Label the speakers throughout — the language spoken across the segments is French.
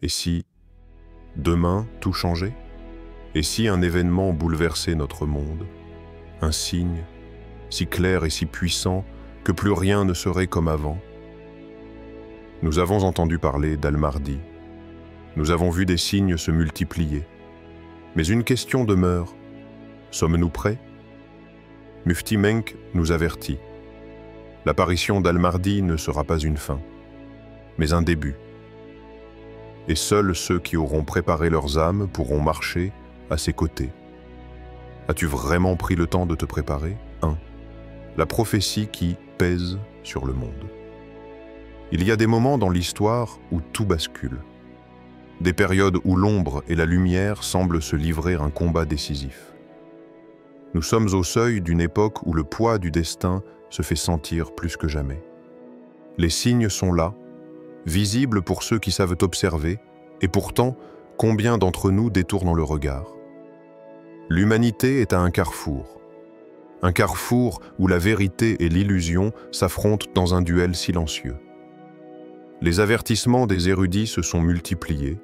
Speaker 1: Et si, demain, tout changeait? Et si un événement bouleversait notre monde? Un signe, si clair et si puissant que plus rien ne serait comme avant? Nous avons entendu parler d'Al-Mahdi. Nous avons vu des signes se multiplier. Mais une question demeure. Sommes-nous prêts? Mufti Menk nous avertit. L'apparition d'Al-Mahdi ne sera pas une fin, mais un début. Et seuls ceux qui auront préparé leurs âmes pourront marcher à ses côtés. As-tu vraiment pris le temps de te préparer? 1. La prophétie qui pèse sur le monde. Il y a des moments dans l'histoire où tout bascule. Des périodes où l'ombre et la lumière semblent se livrer un combat décisif. Nous sommes au seuil d'une époque où le poids du destin se fait sentir plus que jamais. Les signes sont là, visibles pour ceux qui savent observer, et pourtant, combien d'entre nous détournent le regard? L'humanité est à un carrefour où la vérité et l'illusion s'affrontent dans un duel silencieux. Les avertissements des érudits se sont multipliés,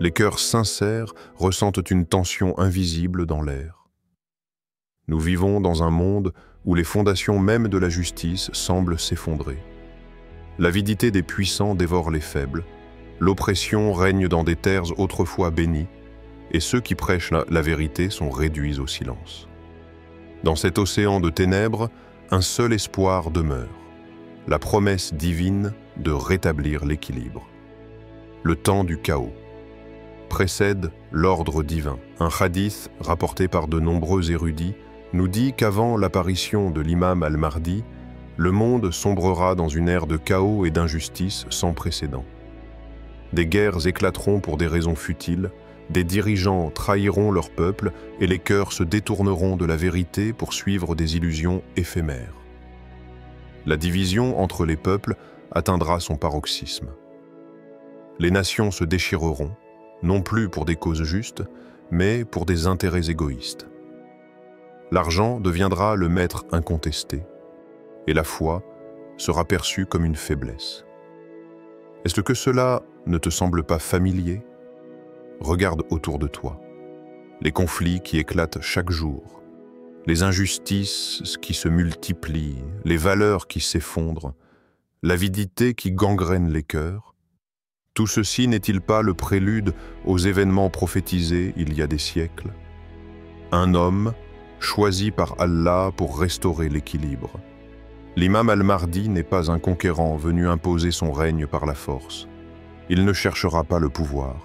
Speaker 1: les cœurs sincères ressentent une tension invisible dans l'air. Nous vivons dans un monde où les fondations mêmes de la justice semblent s'effondrer. L'avidité des puissants dévore les faibles, l'oppression règne dans des terres autrefois bénies, et ceux qui prêchent la vérité sont réduits au silence. Dans cet océan de ténèbres, un seul espoir demeure, la promesse divine de rétablir l'équilibre. Le temps du chaos précède l'ordre divin. Un hadith rapporté par de nombreux érudits nous dit qu'avant l'apparition de l'imam al-Mahdi, le monde sombrera dans une ère de chaos et d'injustice sans précédent. Des guerres éclateront pour des raisons futiles, des dirigeants trahiront leur peuple et les cœurs se détourneront de la vérité pour suivre des illusions éphémères. La division entre les peuples atteindra son paroxysme. Les nations se déchireront, non plus pour des causes justes, mais pour des intérêts égoïstes. L'argent deviendra le maître incontesté, et la foi sera perçue comme une faiblesse. Est-ce que cela ne te semble pas familier? Regarde autour de toi. Les conflits qui éclatent chaque jour, les injustices qui se multiplient, les valeurs qui s'effondrent, l'avidité qui gangrène les cœurs. Tout ceci n'est-il pas le prélude aux événements prophétisés il y a des siècles? Un homme choisi par Allah pour restaurer l'équilibre. L'imam al-Mahdi n'est pas un conquérant venu imposer son règne par la force. Il ne cherchera pas le pouvoir.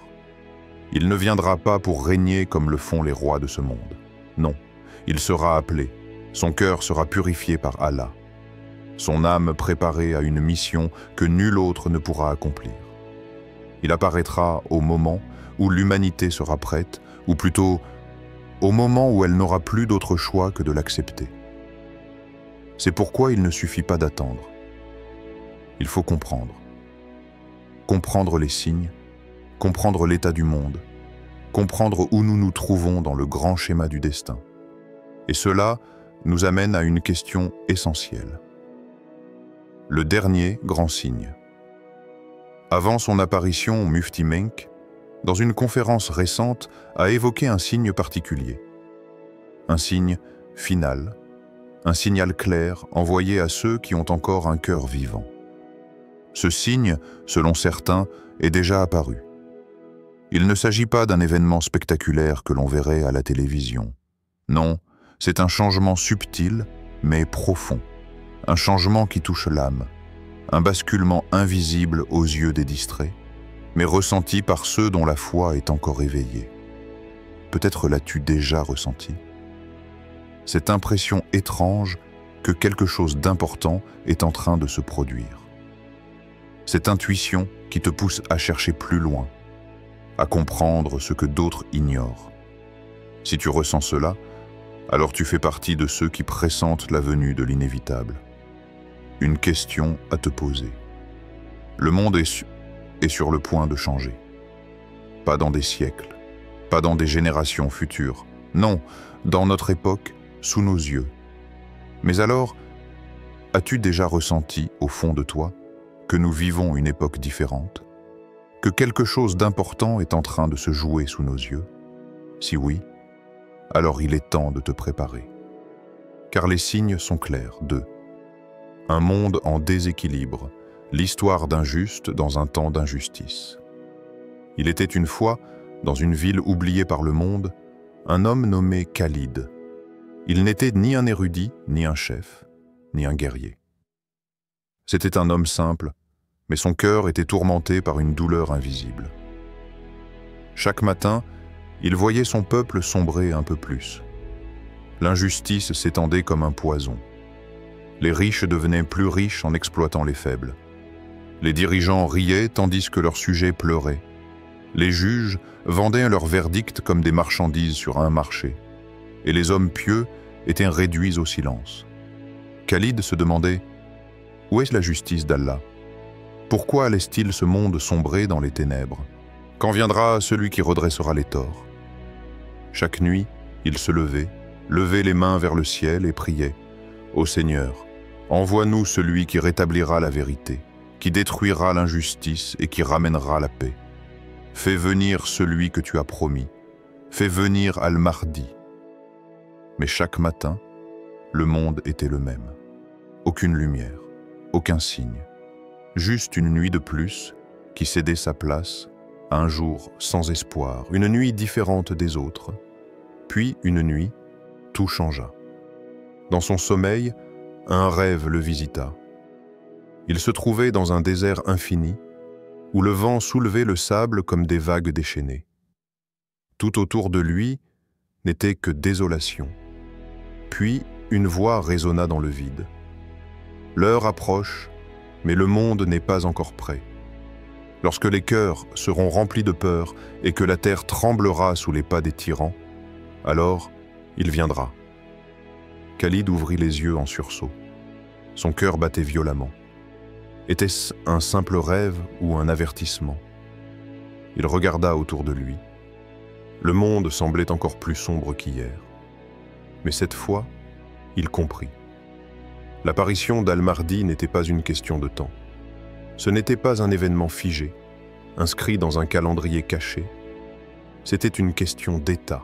Speaker 1: Il ne viendra pas pour régner comme le font les rois de ce monde. Non, il sera appelé, son cœur sera purifié par Allah, son âme préparée à une mission que nul autre ne pourra accomplir. Il apparaîtra au moment où l'humanité sera prête, ou plutôt au moment où elle n'aura plus d'autre choix que de l'accepter. C'est pourquoi il ne suffit pas d'attendre. Il faut comprendre. Comprendre les signes, comprendre l'état du monde, comprendre où nous nous trouvons dans le grand schéma du destin. Et cela nous amène à une question essentielle. Le dernier grand signe. Avant son apparition, Mufti Menk, dans une conférence récente, a évoqué un signe particulier. Un signe final, un signal clair envoyé à ceux qui ont encore un cœur vivant. Ce signe, selon certains, est déjà apparu. Il ne s'agit pas d'un événement spectaculaire que l'on verrait à la télévision. Non, c'est un changement subtil, mais profond. Un changement qui touche l'âme. Un basculement invisible aux yeux des distraits, mais ressenti par ceux dont la foi est encore éveillée. Peut-être l'as-tu déjà ressenti. Cette impression étrange que quelque chose d'important est en train de se produire. Cette intuition qui te pousse à chercher plus loin, à comprendre ce que d'autres ignorent. Si tu ressens cela, alors tu fais partie de ceux qui pressentent la venue de l'inévitable. Une question à te poser. Le monde est sur le point de changer. Pas dans des siècles, pas dans des générations futures. Non, dans notre époque, sous nos yeux. Mais alors, as-tu déjà ressenti, au fond de toi, que nous vivons une époque différente?
Speaker 2: que quelque chose d'important est en train de se jouer sous nos yeux? Si oui, alors il est temps de te préparer. Car les signes sont clairs. 2. Un monde en déséquilibre, l'histoire d'un juste dans un temps d'injustice. Il était une fois, dans une ville oubliée par le monde, un homme nommé Khalid. Il n'était ni un érudit, ni un chef, ni un guerrier. C'était un homme simple, mais son cœur était tourmenté par une douleur invisible. Chaque matin, il voyait son peuple sombrer un peu plus. L'injustice s'étendait comme un poison. Les riches devenaient plus riches en exploitant les faibles. Les dirigeants riaient tandis que leurs sujets pleuraient. Les juges vendaient leur verdict comme des marchandises sur un marché. Et les hommes pieux étaient réduits au silence. Khalid se demandait « Où est la justice d'Allah? Pourquoi laisse-t-il ce monde sombrer dans les ténèbres? Quand viendra celui qui redressera les torts ?» Chaque nuit, il se levait les mains vers le ciel et priait « Ô Seigneur, envoie-nous celui qui rétablira la vérité, qui détruira l'injustice et qui ramènera la paix. Fais venir celui que tu as promis, fais venir Al-Mahdi. » Mais chaque matin, le monde était le même. Aucune lumière, aucun signe. Juste une nuit de plus qui cédait sa place à un jour sans espoir, une nuit différente des autres. Puis une nuit, tout changea. Dans son sommeil, un rêve le visita. Il se trouvait dans un désert infini, où le vent soulevait le sable comme des vagues déchaînées. Tout autour de lui n'était que désolation. Puis une voix résonna dans le vide. L'heure approche, mais le monde n'est pas encore prêt. Lorsque les cœurs seront remplis de peur et que la terre tremblera sous les pas des tyrans, alors il viendra. Khalid ouvrit les yeux en sursaut. Son cœur battait violemment. Était-ce un simple rêve ou un avertissement? Il regarda autour de lui. Le monde semblait encore plus sombre qu'hier. Mais cette fois, il comprit. L'apparition d'Al-Mahdi n'était pas une question de temps. Ce n'était pas un événement figé, inscrit dans un calendrier caché. C'était une question d'état,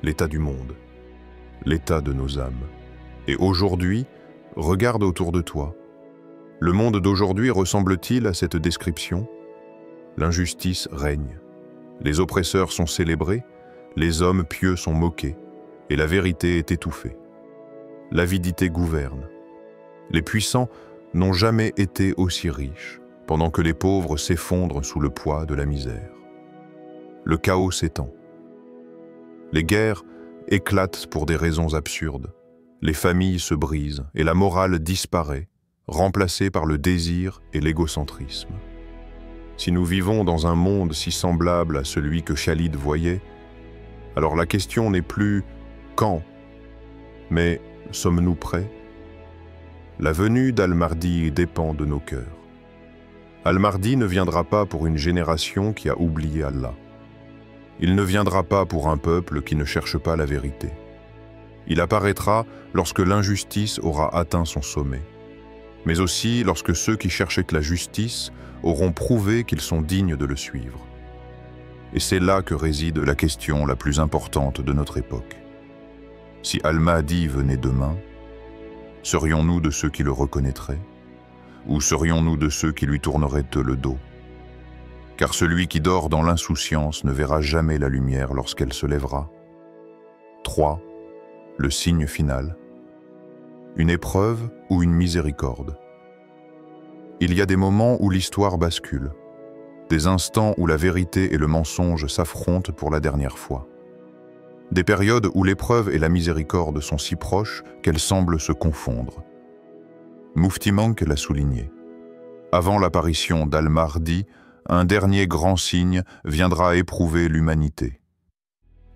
Speaker 2: l'état du monde, l'état de nos âmes. Et aujourd'hui, regarde autour de toi. Le monde d'aujourd'hui ressemble-t-il à cette description? L'injustice règne. Les oppresseurs sont célébrés, les hommes pieux sont moqués, et la vérité est étouffée. L'avidité gouverne. Les puissants n'ont jamais été aussi riches, pendant que les pauvres s'effondrent sous le poids de la misère. Le chaos s'étend. Les guerres éclatent pour des raisons absurdes. Les familles se brisent et la morale disparaît, remplacée par le désir et l'égocentrisme. Si nous vivons dans un monde si semblable à celui que Khalid voyait, alors la question n'est plus « quand ?» mais « sommes-nous prêts ?» La venue d'Al-Mahdi dépend de nos cœurs. Al-Mahdi ne viendra pas pour une génération qui a oublié Allah. Il ne viendra pas pour un peuple qui ne cherche pas la vérité. Il apparaîtra lorsque l'injustice aura atteint son sommet, mais aussi lorsque ceux qui cherchaient la justice auront prouvé qu'ils sont dignes de le suivre. Et c'est là que réside la question la plus importante de notre époque. Si Al-Mahdi venait demain, serions-nous de ceux qui le reconnaîtraient? Ou serions-nous de ceux qui lui tourneraient le dos? Car celui qui dort dans l'insouciance ne verra jamais la lumière lorsqu'elle se lèvera. 3. Le signe final. Une épreuve ou une miséricorde. Il y a des moments où l'histoire bascule, des instants où la vérité et le mensonge s'affrontent pour la dernière fois. Des périodes où l'épreuve et la miséricorde sont si proches qu'elles semblent se confondre. Mufti Menk l'a souligné. Avant l'apparition d'Al-Mahdi, un dernier grand signe viendra éprouver l'humanité.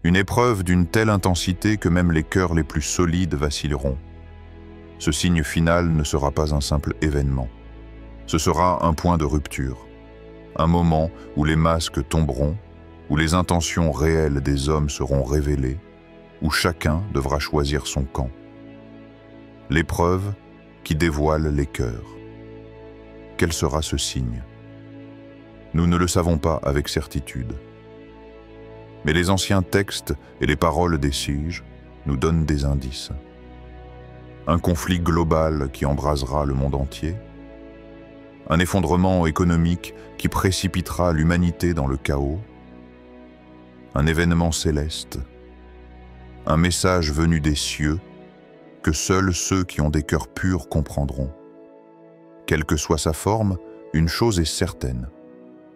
Speaker 2: Une épreuve d'une telle intensité que même les cœurs les plus solides vacilleront. Ce signe final ne sera pas un simple événement. Ce sera un point de rupture, un moment où les masques tomberont, où les intentions réelles des hommes seront révélées, où chacun devra choisir son camp. L'épreuve qui dévoile les cœurs. Quel sera ce signe? Nous ne le savons pas avec certitude. Mais les anciens textes et les paroles des sages nous donnent des indices. Un conflit global qui embrasera le monde entier, un effondrement économique qui précipitera l'humanité dans le chaos, un événement céleste, un message venu des cieux que seuls ceux qui ont des cœurs purs comprendront. Quelle que soit sa forme, une chose est certaine,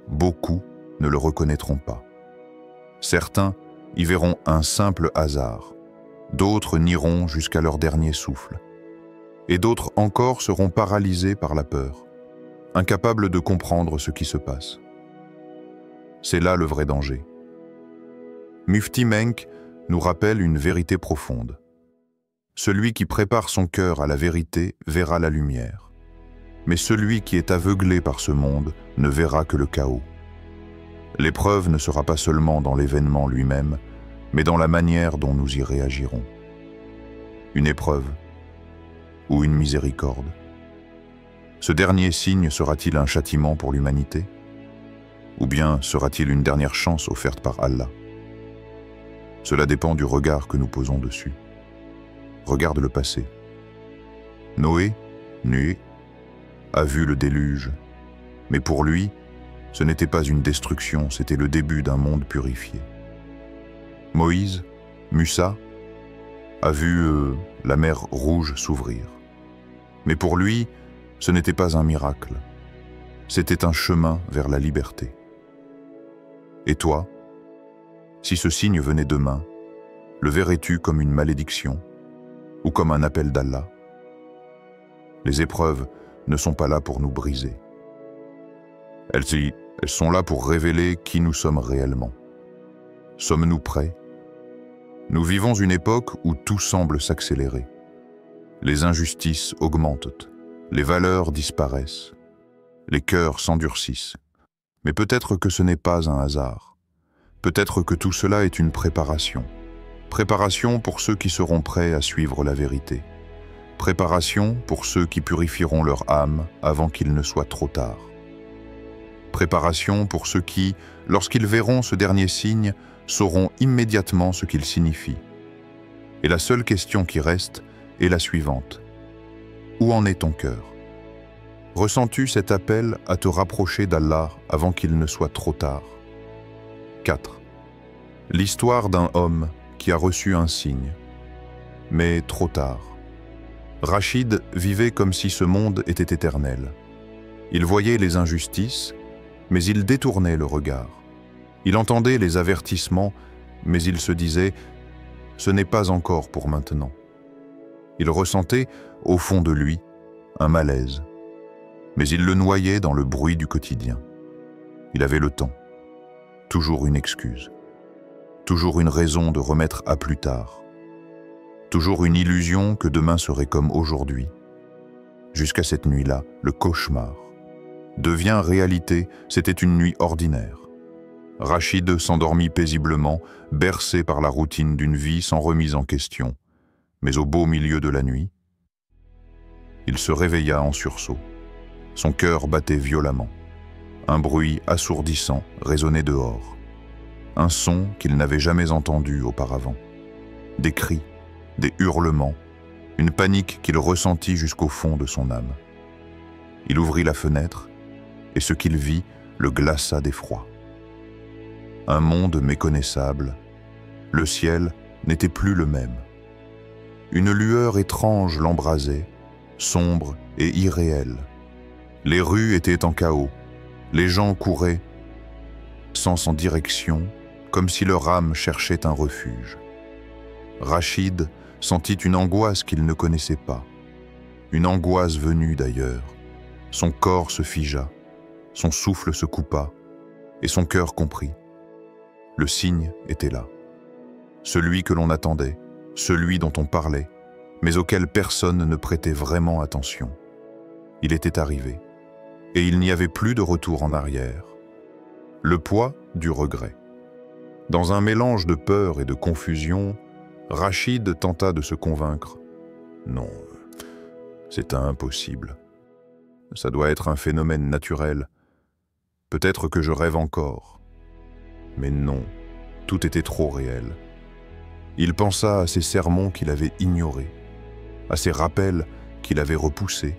Speaker 2: beaucoup ne le reconnaîtront pas. Certains y verront un simple hasard, d'autres nieront jusqu'à leur dernier souffle, et d'autres encore seront paralysés par la peur, incapables de comprendre ce qui se passe. C'est là le vrai danger. Mufti Menk nous rappelle une vérité profonde. Celui qui prépare son cœur à la vérité verra la lumière, mais celui qui est aveuglé par ce monde ne verra que le chaos. L'épreuve ne sera pas seulement dans l'événement lui-même, mais dans la manière dont nous y réagirons. Une épreuve ou une miséricorde? Ce dernier signe sera-t-il un châtiment pour l'humanité? Ou bien sera-t-il une dernière chance offerte par Allah? Cela dépend du regard que nous posons dessus. Regarde le passé. Noé, a vu le déluge, mais pour lui, ce n'était pas une destruction, c'était le début d'un monde purifié. Moïse, Musa, a vu la mer Rouge s'ouvrir. Mais pour lui, ce n'était pas un miracle, c'était un chemin vers la liberté. Et toi, si ce signe venait demain, le verrais-tu comme une malédiction ou comme un appel d'Allah? Les épreuves ne sont pas là pour nous briser. Elles sont là pour révéler qui nous sommes réellement. Sommes-nous prêts? Nous vivons une époque où tout semble s'accélérer. Les injustices augmentent, les valeurs disparaissent, les cœurs s'endurcissent. Mais peut-être que ce n'est pas un hasard. Peut-être que tout cela est une préparation. Préparation pour ceux qui seront prêts à suivre la vérité. Préparation pour ceux qui purifieront leur âme avant qu'il ne soit trop tard. Préparation pour ceux qui, lorsqu'ils verront ce dernier signe, sauront immédiatement ce qu'il signifie. Et la seule question qui reste est la suivante. Où en est ton cœur? Ressens-tu cet appel à te rapprocher d'Allah avant qu'il ne soit trop tard? 4. L'histoire d'un homme qui a reçu un signe, mais trop tard. Rachid vivait comme si ce monde était éternel. Il voyait les injustices, mais il détournait le regard. Il entendait les avertissements, mais il se disait « ce n'est pas encore pour maintenant ». Il ressentait, au fond de lui, un malaise, mais il le noyait dans le bruit du quotidien. Il avait le temps, toujours une excuse, toujours une raison de remettre à plus tard, toujours une illusion que demain serait comme aujourd'hui. Jusqu'à cette nuit-là, le cauchemar devient réalité, c'était une nuit ordinaire. Rachid s'endormit paisiblement, bercé par la routine d'une vie sans remise en question. Mais au beau milieu de la nuit, il se réveilla en sursaut. Son cœur battait violemment. Un bruit assourdissant résonnait dehors. Un son qu'il n'avait jamais entendu auparavant. Des cris, des hurlements, une panique qu'il ressentit jusqu'au fond de son âme. Il ouvrit la fenêtre, et ce qu'il vit le glaça d'effroi. Un monde méconnaissable, le ciel n'était plus le même. Une lueur étrange l'embrasait, sombre et irréelle. Les rues étaient en chaos, les gens couraient sans direction, comme si leur âme cherchait un refuge. Rachid sentit une angoisse qu'il ne connaissait pas, une angoisse venue d'ailleurs. Son corps se figea, son souffle se coupa, et son cœur comprit. Le signe était là. Celui que l'on attendait, celui dont on parlait, mais auquel personne ne prêtait vraiment attention. Il était arrivé, et il n'y avait plus de retour en arrière. Le poids du regret. Dans un mélange de peur et de confusion, Rachid tenta de se convaincre. Non, c'est impossible. Ça doit être un phénomène naturel. Peut-être que je rêve encore. Mais non, tout était trop réel. Il pensa à ces sermons qu'il avait ignorés, à ces rappels qu'il avait repoussés,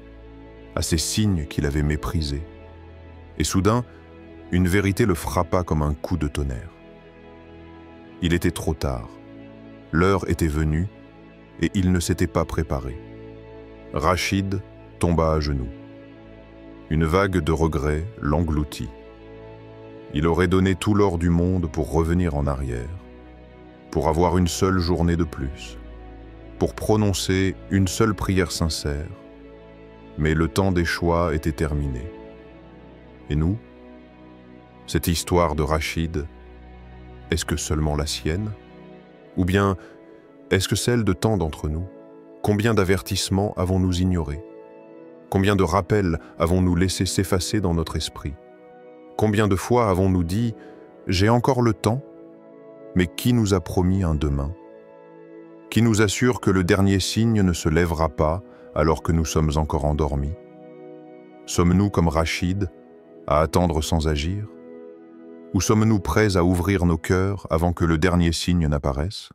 Speaker 2: à ces signes qu'il avait méprisés. Et soudain, une vérité le frappa comme un coup de tonnerre. Il était trop tard. L'heure était venue et il ne s'était pas préparé. Rachid tomba à genoux. Une vague de regret l'engloutit. Il aurait donné tout l'or du monde pour revenir en arrière, pour avoir une seule journée de plus, pour prononcer une seule prière sincère, mais le temps des choix était terminé. Et nous, cette histoire de Rachid, est-ce que seulement la sienne? Ou bien, est-ce que celle de tant d'entre nous? Combien d'avertissements avons-nous ignorés? Combien de rappels avons-nous laissé s'effacer dans notre esprit? Combien de fois avons-nous dit « J'ai encore le temps », mais qui nous a promis un demain? Qui nous assure que le dernier signe ne se lèvera pas alors que nous sommes encore endormis? Sommes-nous comme Rachid, à attendre sans agir? Ou sommes-nous prêts à ouvrir nos cœurs avant que le dernier signe n'apparaisse?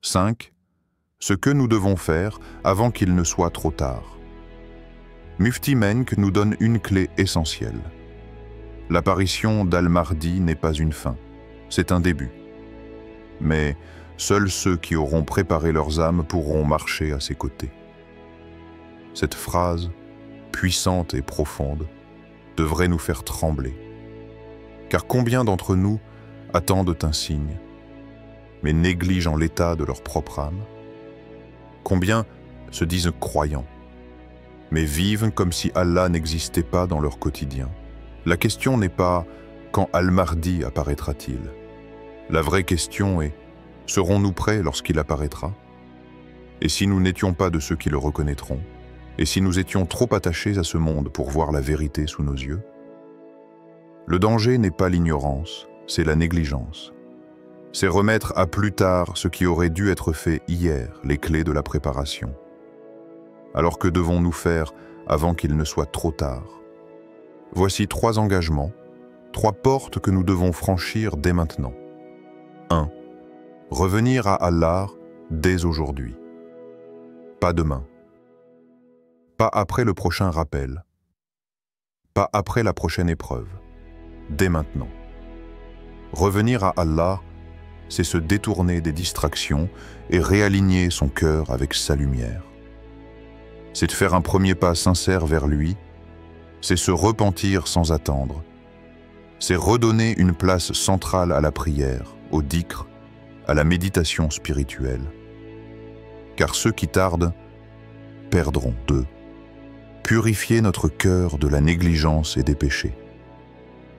Speaker 2: 5. Ce que nous devons faire avant qu'il ne soit trop tard. Mufti Menk nous donne une clé essentielle. L'apparition d'Al-Mahdi n'est pas une fin, c'est un début. Mais seuls ceux qui auront préparé leurs âmes pourront marcher à ses côtés. Cette phrase, puissante et profonde, devrait nous faire trembler. Car combien d'entre nous attendent un signe, mais négligent l'état de leur propre âme? Combien se disent croyants, mais vivent comme si Allah n'existait pas dans leur quotidien? La question n'est pas « quand Al-Mahdi apparaîtra-t-il » La vraie question est « serons-nous prêts lorsqu'il apparaîtra ?» Et si nous n'étions pas de ceux qui le reconnaîtront? Et si nous étions trop attachés à ce monde pour voir la vérité sous nos yeux? Le danger n'est pas l'ignorance, c'est la négligence. C'est remettre à plus tard ce qui aurait dû être fait hier, les clés de la préparation. Alors que devons-nous faire avant qu'il ne soit trop tard? Voici 3 engagements, 3 portes que nous devons franchir dès maintenant. 1. Revenir à Allah dès aujourd'hui. Pas demain. Pas après le prochain rappel. Pas après la prochaine épreuve. Dès maintenant. Revenir à Allah, c'est se détourner des distractions et réaligner son cœur avec sa lumière. C'est de faire un premier pas sincère vers lui, c'est se repentir sans attendre, c'est redonner une place centrale à la prière, au dhikr, à la méditation spirituelle. Car ceux qui tardent perdront d'eux. Purifier notre cœur de la négligence et des péchés.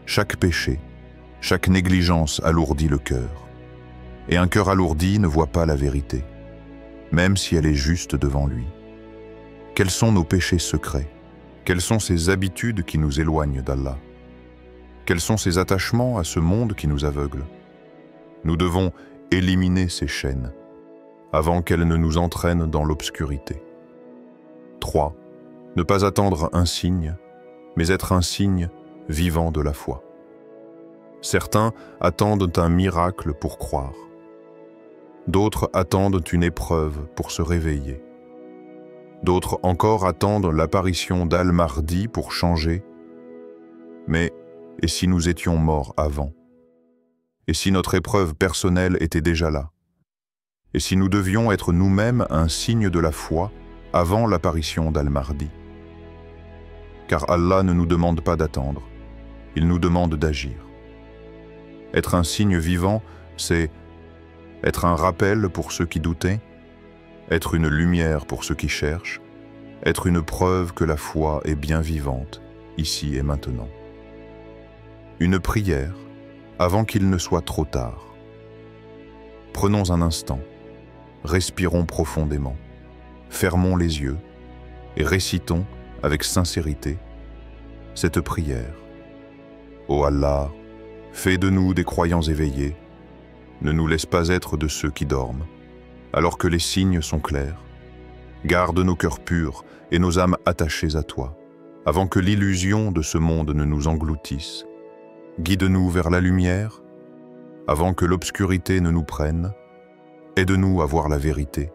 Speaker 2: Chaque péché, chaque négligence alourdit le cœur. Et un cœur alourdi ne voit pas la vérité, même si elle est juste devant lui. Quels sont nos péchés secrets? Quelles sont ces habitudes qui nous éloignent d'Allah? Quels sont ces attachements à ce monde qui nous aveugle? Nous devons éliminer ces chaînes avant qu'elles ne nous entraînent dans l'obscurité. 3. Ne pas attendre un signe, mais être un signe vivant de la foi. Certains attendent un miracle pour croire. D'autres attendent une épreuve pour se réveiller. D'autres encore attendent l'apparition d'Al-Mahdi pour changer. Mais, et si nous étions morts avant? Et si notre épreuve personnelle était déjà là? Et si nous devions être nous-mêmes un signe de la foi avant l'apparition d'Al-Mahdi? Car Allah ne nous demande pas d'attendre, il nous demande d'agir. Être un signe vivant, c'est être un rappel pour ceux qui doutaient, être une lumière pour ceux qui cherchent, être une preuve que la foi est bien vivante, ici et maintenant. Une prière avant qu'il ne soit trop tard. Prenons un instant, respirons profondément, fermons les yeux et récitons avec sincérité cette prière. Ô Allah, fais de nous des croyants éveillés, ne nous laisse pas être de ceux qui dorment, alors que les signes sont clairs. Garde nos cœurs purs et nos âmes attachées à toi. Avant que l'illusion de ce monde ne nous engloutisse, guide-nous vers la lumière. Avant que l'obscurité ne nous prenne, aide-nous à voir la vérité.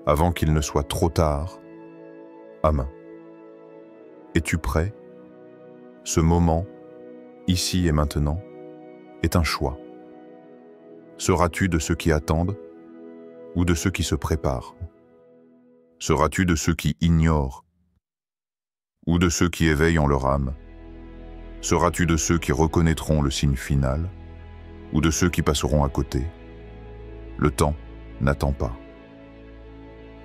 Speaker 2: Avant qu'il ne soit trop tard. Amen. Es-tu prêt? Ce moment, ici et maintenant, est un choix. Seras-tu de ceux qui attendent ou de ceux qui se préparent? Seras-tu de ceux qui ignorent ou de ceux qui éveillent en leur âme? Seras-tu de ceux qui reconnaîtront le signe final ou de ceux qui passeront à côté? Le temps n'attend pas.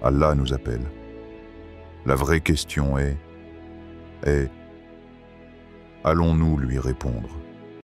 Speaker 2: Allah nous appelle. La vraie question est allons-nous lui répondre?